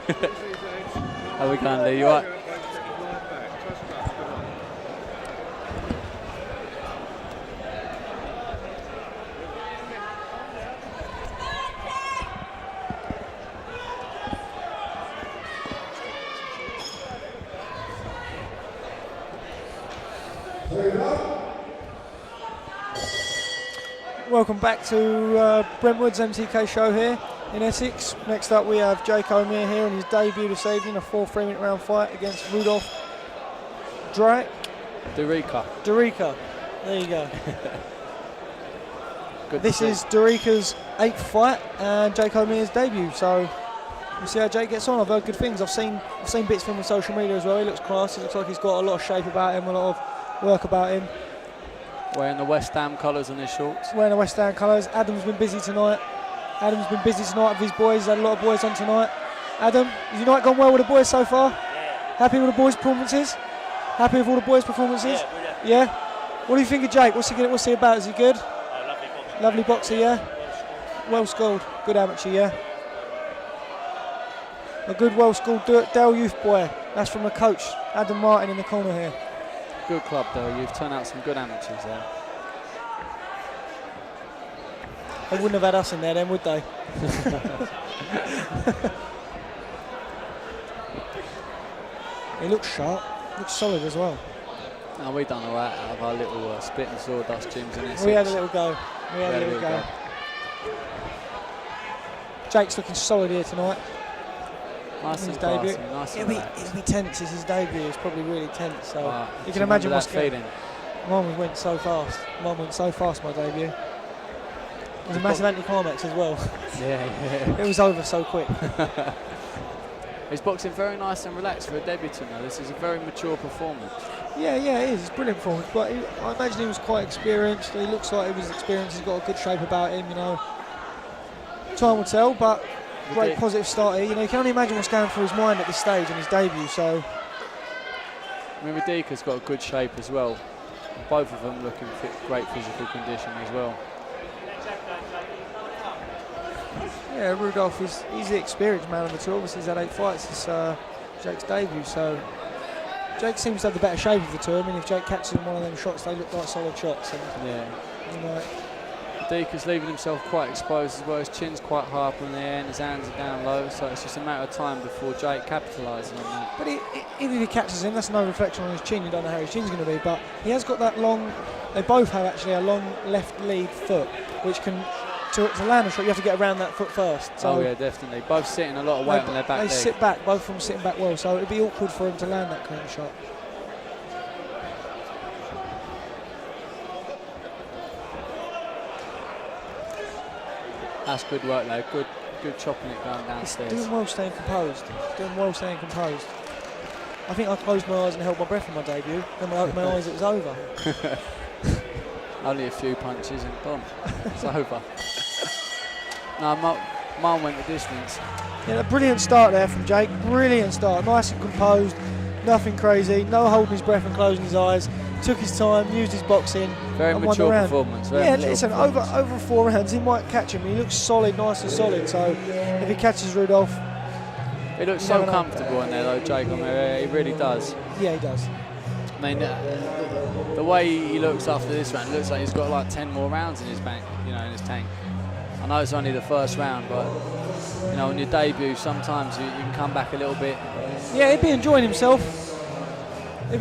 How we going, Lee? You right? Welcome back to Brentwood's MTK show here in Essex. Next up we have Jake O'Meara here in his debut this evening, a 4 3-minute round fight against Rudolf Durica. There you go. This is Durica's 8th fight and Jake O'Meara's debut, so we'll see how Jake gets on. I've heard good things. I've seen bits of him on social media as well. He looks class. He looks like he's got a lot of shape about him, a lot of work about him. Wearing the West Ham colours on his shorts. Wearing the West Ham colours. Adam's been busy tonight. With his boys. Had a lot of boys on tonight. Adam, has your night gone well with the boys so far? Yeah. Happy with the boys' performances? Happy with all the boys' performances? Yeah. What do you think of Jake? What's he about? Is he good? Lovely boxer, yeah. Well schooled. Good amateur, yeah. A good, well schooled Dale Youth boy. That's from the coach, Adam Martin, in the corner here. Good club though, you've turned out some good amateurs there. They wouldn't have had us in there then, would they? He looks sharp, looks solid as well. No, we done alright out of our little spit and sawdust gyms in Essex. We had a little go. We had a little go. Jake's looking solid here tonight. Nice his and debut. nice It'll be tense. It's his debut. It's probably really tense. So you can imagine what's going on. Mine went so fast. My debut. It was a massive anticlimax as well. Yeah. It was over so quick. He's boxing very nice and relaxed for a debutant though. This is a very mature performance. Yeah, it is. It's a brilliant performance. But I imagine he was quite experienced. He looks like he was experienced. He's got a good shape about him, you know. Time will tell, but great positive start here. You know, you can only imagine what's going through his mind at this stage in his debut. So, I mean, Rudolf's got a good shape as well. Both of them looking fit, great physical condition as well. Yeah, Rudolf he's the experienced man of the two. Obviously, he's had 8 fights. It's Jake's debut, so Jake seems to have the better shape of the two. I mean, if Jake catches him one of them shots, they look like solid shots. And, yeah. You know, Rudolf's leaving himself quite exposed as well. His chin's quite high up in the air and his hands are down low, so it's just a matter of time before Jake capitalises on that. But even if he catches him, that's no reflection on his chin. You don't know how his chin's going to be, but he has got that long. They both have actually a long left lead foot, which can. To land a shot, you have to get around that foot first. So yeah, definitely. Both sitting a lot of weight on their back leg. They sit back, both of them sitting back well, so it'd be awkward for him to land that kind of shot. That's good work though, good chopping it going downstairs. He's doing well staying composed. I think I closed my eyes and held my breath in my debut. Then when I opened my eyes, it was over. Only a few punches and boom, it's over. No, mine went the distance. Yeah, a brilliant start there from Jake. Brilliant start, nice and composed, nothing crazy, no holding his breath and closing his eyes. Took his time, used his boxing. Very mature performance. Listen, over 4 rounds, he might catch him. He looks solid, nice and solid. So if he catches Rudolf, he looks so comfortable in there though, Jake O'Meara. He really does. Yeah, he does. I mean, the way he looks after this round, it looks like he's got like 10 more rounds in his bank, you know, in his tank. I know it's only the first round, but you know, on your debut, sometimes you can come back a little bit. Yeah, he'd be enjoying himself. In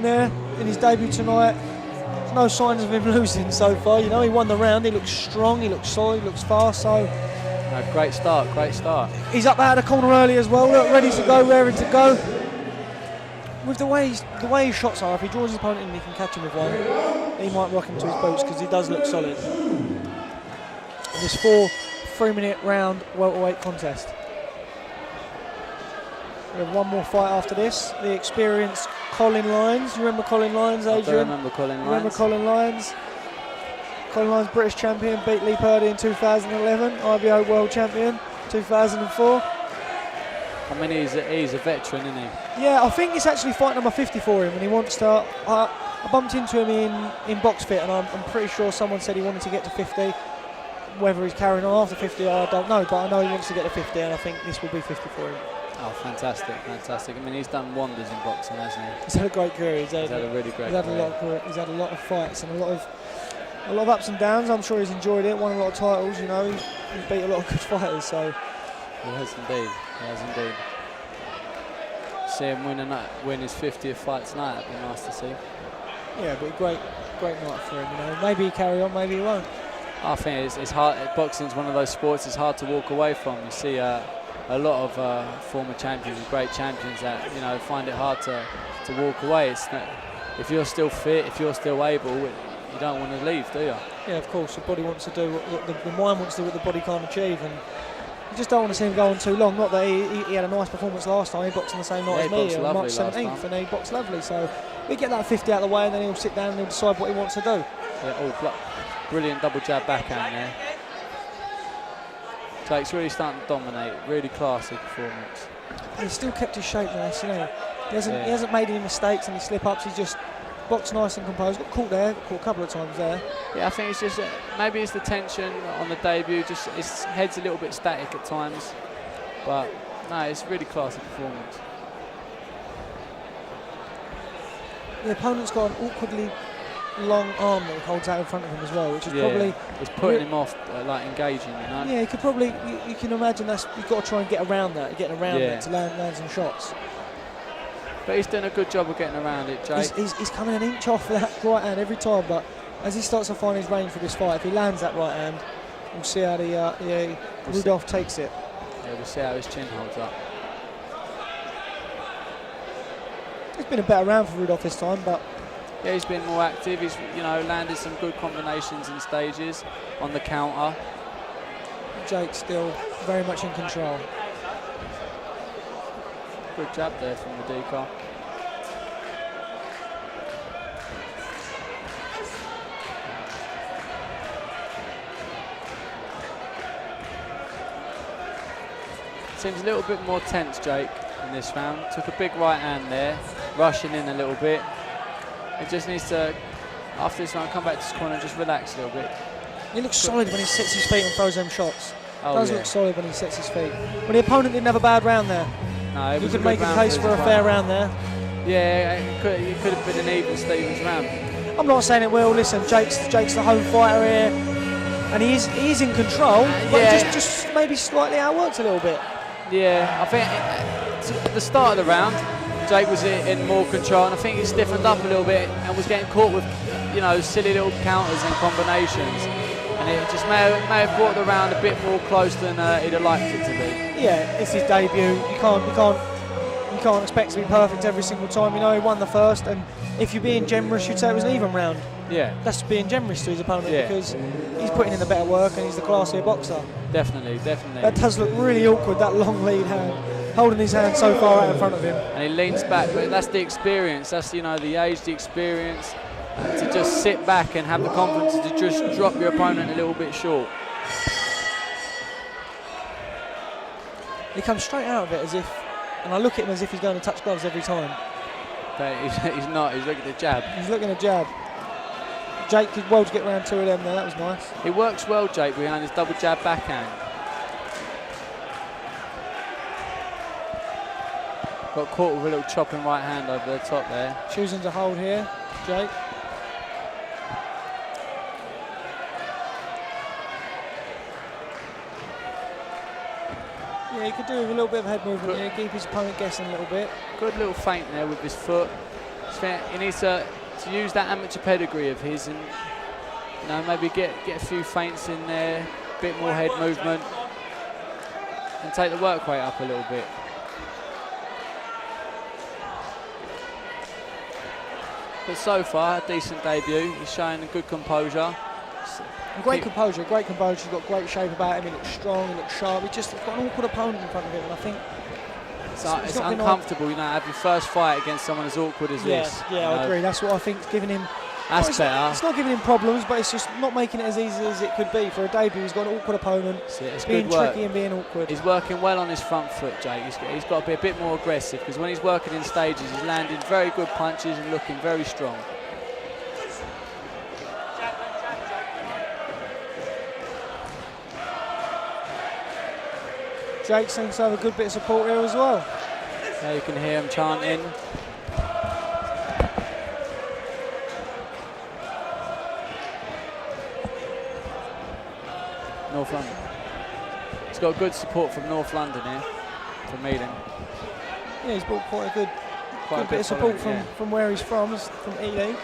there in his debut tonight. There's no signs of him losing so far. You know, he won the round. He looks strong. He looks solid. He looks fast. So. Great start. He's up out of the corner early as well. Look, ready to go, raring to go. With the way his shots are, if he draws his opponent in, he can catch him with one. He might rock him to his boots because he does look solid. This 4 3-minute round welterweight contest. We have one more fight after this. The experienced Colin Lyons. You remember Colin Lyons, Adrian? I do remember Colin Lyons. Remember Colin Lyons? Colin Lyons, British champion, beat Lee Purdy in 2011. IBO world champion, 2004. I mean, he's a veteran, isn't he? Yeah, I think it's actually fight number 50 for him, and he wants to. I bumped into him in Box Fit, and I'm pretty sure someone said he wanted to get to 50. Whether he's carrying on after 50, I don't know, but I know he wants to get to 50, and I think this will be 50 for him. Oh, fantastic, fantastic. I mean, he's done wonders in boxing, hasn't he? He's had a great career. He's had a really great career. He's had a lot of fights and a lot of ups and downs. I'm sure he's enjoyed it. Won a lot of titles. You know, he's beat a lot of good fighters. So he has indeed. He has indeed. See him win his 50th fight tonight. That'd be nice to see. Yeah, but great night for him. You know, maybe he carry on, maybe he won't. I think it's hard. Boxing's one of those sports it's hard to walk away from. You see a lot of former champions and great champions that find it hard to walk away. It's not, if you're still fit, if you're still able, you don't want to leave, do you? Yeah, of course. The body wants to do what the mind wants to do what the body can't achieve, and you just don't want to see him go on too long. Not that he had a nice performance last time. He boxed on the same night as me on March 17th, and he boxed lovely. So we get that 50 out of the way, and then he'll sit down and he'll decide what he wants to do. Yeah, brilliant double jab backhand there. Jake's really starting to dominate. Really classy performance. And he's still kept his shape nice, you know. He hasn't made any mistakes, any slip-ups. He's just boxed nice and composed. Got caught there, got caught a couple of times there. Yeah, I think it's just maybe it's the tension on the debut. Just his head's a little bit static at times, but no, it's really classy performance. The opponent's got an awkwardly long arm that he holds out in front of him as well, which is probably it's putting him off, like engaging, you know. Yeah, he could probably. You can imagine you've got to try and get around that, it to land some shots. But he's doing a good job of getting around it, Jake. He's coming an inch off that right hand every time, but as he starts to find his range for this fight, if he lands that right hand, we'll see how Rudolf takes it. Yeah, we'll see how his chin holds up. It's been a better round for Rudolf this time, but yeah, he's been more active. He's landed some good combinations and stages on the counter. Jake's still very much in control. Good jab there from Durica. Seems a little bit more tense, Jake, in this round. Took a big right hand there, rushing in a little bit. He just needs to, after this round, come back to his corner and just relax a little bit. He looks solid when he sets his feet and throws them shots. Does look solid when he sets his feet. But the opponent didn't have a bad round there. No, you could make a case for a fair round there. Yeah, it could have been an even Stevens round. I'm not saying it will. Listen, Jake's the home fighter here, and he is in control, but just maybe slightly outworked a little bit. Yeah, I think at the start of the round, Jake was in more control, and I think he stiffened up a little bit and was getting caught with, silly little counters and combinations, and it just may have brought the round a bit more close than he'd have liked it to be. Yeah, it's his debut. You can't expect to be perfect every single time. He won the first, and if you're being generous, you'd say it was an even round. Yeah, that's being generous to his opponent because he's putting in the better work and he's the classier boxer. Definitely. That does look really awkward, that long lead hand, holding his hand so far out in front of him. And he leans back, but that's the experience. That's the age, the experience, to just sit back and have the confidence to just drop your opponent a little bit short. He comes straight out of it as if, and I look at him as if he's going to touch gloves every time. But he's not. He's looking at the jab. He's looking at jab. Jake did well to get around two of them there. That was nice. He works well, Jake, behind his double jab backhand. Got caught with a little chopping right hand over the top there. Choosing to hold here, Jake. Yeah, he could do with a little bit of head movement here, keep his opponent guessing a little bit. Good little feint there with his foot. He needs to use that amateur pedigree of his and maybe get a few feints in there, a bit more head movement, and take the work rate up a little bit. But so far, a decent debut. He's showing a good composure. Great composure. He's got great shape about him. He looks strong, he looks sharp. He's got an awkward opponent in front of him, and I think it's uncomfortable, have your first fight against someone as awkward as this. Yeah, I agree. That's what I think is giving him. That's better. It's not giving him problems, but it's just not making it as easy as it could be for a debut. He's got an awkward opponent, being tricky and being awkward. He's working well on his front foot, Jake. He's got to be a bit more aggressive because when he's working in stages, he's landing very good punches and looking very strong. Jake seems to have a good bit of support here as well. Yeah, you can hear him chanting. North London. He's got good support from North London here, from Ealing. Yeah, he's brought quite a good bit of support from where he's from Ealing.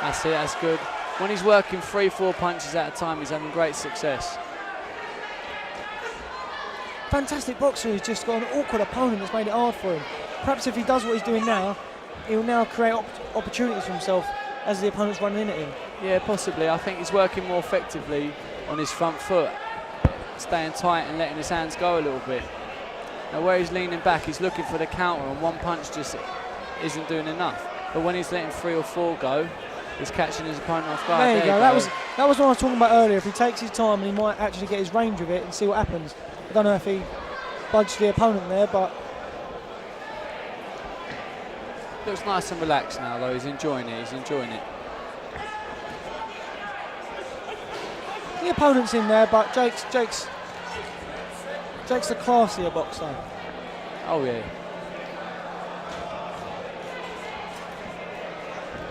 That's it, that's good. When he's working 3-4 punches at a time, he's having great success. Fantastic boxer. He's just got an awkward opponent that's made it hard for him. Perhaps if he does what he's doing now, he'll now create opportunities for himself as the opponent's running in at him. Yeah, possibly. I think he's working more effectively on his front foot, staying tight and letting his hands go a little bit. Now where he's leaning back, he's looking for the counter, and one punch just isn't doing enough. But when he's letting 3 or 4 go, he's catching his opponent off guard. There you go. That was what I was talking about earlier. If he takes his time, and he might actually get his range of it and see what happens. I don't know if he budged the opponent there, but looks nice and relaxed now, though. He's enjoying it. He's enjoying it. the opponent's in there, but Jake's the classier boxer. Oh yeah.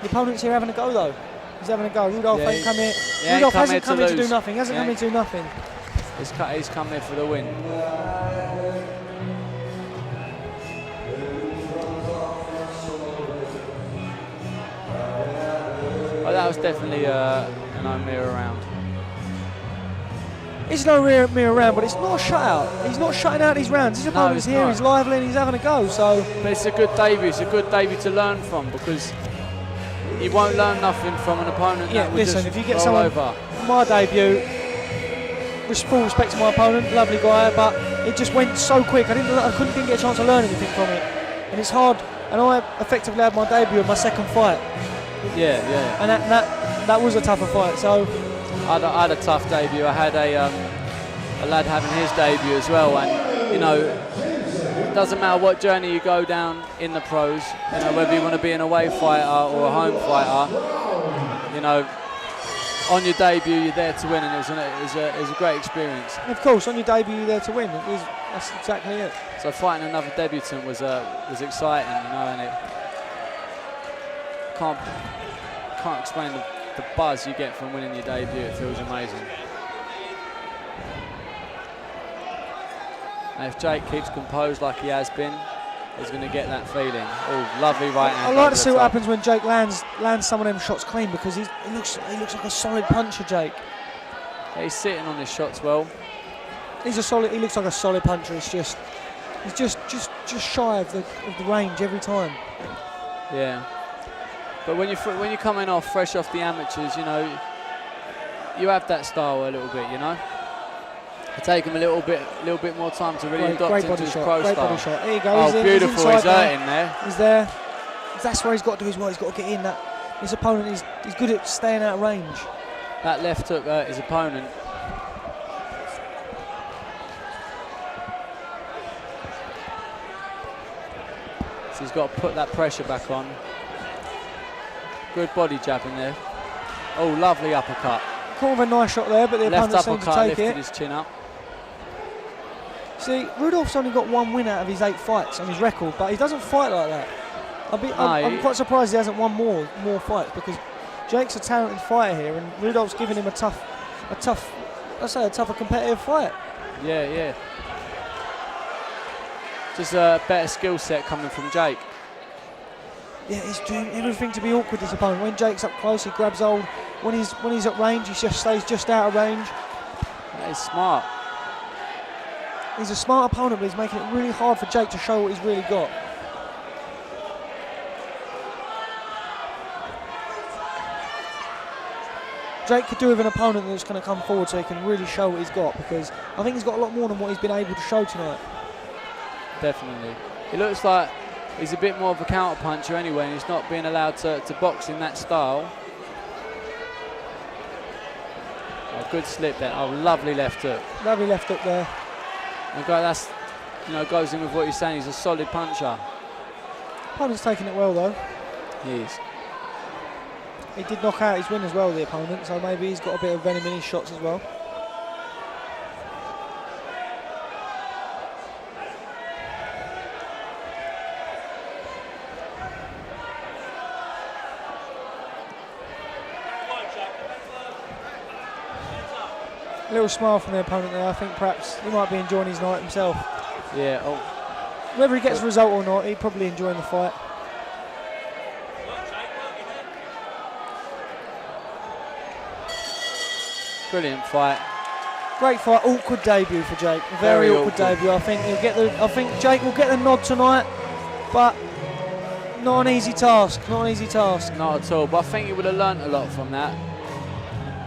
The opponent's here having a go though. He's having a go. Rudolf ain't come here. Yeah, Rudolf hasn't come here to do nothing. Hasn't come here to do nothing. He's come here for the win. Oh, that was definitely no mirror round. It's no mirror round, but it's not a shutout. He's not shutting out these rounds. His opponent's here, not. He's lively and he's having a go. So, but it's a good debut. It's a good debut to learn from, because you won't learn nothing from an opponent that will just if you get roll someone, over. My debut, with full respect to my opponent, lovely guy, but it just went so quick. I didn't get a chance to learn anything from it, and it's hard. And I effectively had my debut in my second fight. Yeah. And that was a tougher fight. So I had a tough debut. I had a lad having his debut as well, and you know, it doesn't matter what journey you go down in the pros. You know, whether you want to be an away fighter or a home fighter. You know, on your debut you're there to win, and it was a great experience. And of course, on your debut you're there to win. That's exactly it. So fighting another debutant was exciting, you know, and it can't explain the buzz you get from winning your debut. It feels amazing. And if Jake keeps composed like he has been, he's going to get that feeling. Oh, lovely right hand. I like to see what happens when Jake lands some of them shots clean, because he looks like a solid puncher, Jake. Yeah, he's sitting on his shots well. He looks like a solid puncher. He's just shy of the range every time. Yeah. But when you're coming off fresh off the amateurs, you know, you have that style a little bit, you know. It take him a little bit more time to really adopt into his pro style. Body shot. Here he goes. Oh, beautiful! He's hurting there. He's there. That's where he's got to do his work. He's got to get in. That his opponent he's good at staying out of range. That left hook hurt his opponent. So he's got to put that pressure back on. Good body jab in there. Oh, lovely uppercut. Kind of a nice shot there, but the opponent seemed to take lifted his chin up. See, Rudolf's only got 1 win out of his 8 fights on his record, but he doesn't fight like that. I'm quite surprised he hasn't won more fights, because Jake's a talented fighter here, and Rudolf's giving him a tougher competitive fight. Yeah. Just a better skill set coming from Jake. Yeah, he's doing everything to be awkward, this opponent. When Jake's up close, he grabs hold. When he's at range, he just stays just out of range. That is smart. He's a smart opponent, but he's making it really hard for Jake to show what he's really got. Jake could do with an opponent that's going to come forward so he can really show what he's got, because I think he's got a lot more than what he's been able to show tonight. Definitely. It looks like he's a bit more of a counter puncher anyway, and he's not being allowed to box in that style. Oh, good slip there. Oh, lovely left hook. Lovely left hook there. And that's, you know, goes in with what you're saying. He's a solid puncher. Opponent's taking it well though. He is. He did knock out his win as well, the opponent, so maybe he's got a bit of venom in his shots as well. A little smile from the opponent there. I think perhaps he might be enjoying his night himself. Yeah. Oh. Whether he gets a result or not, he's probably enjoying the fight. Brilliant fight. Great fight. Awkward debut for Jake. Very awkward debut. I think he'll get the. I think Jake will get the nod tonight, but not an easy task. Not an easy task. Not at all. But I think he would have learnt a lot from that.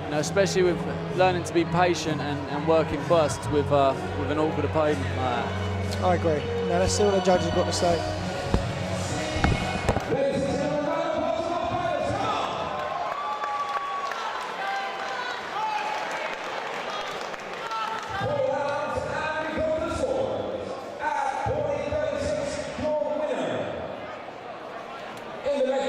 You know, especially with learning to be patient and working bursts with an awkward opponent like that. I agree. Now let's see what the judges have got to say. In the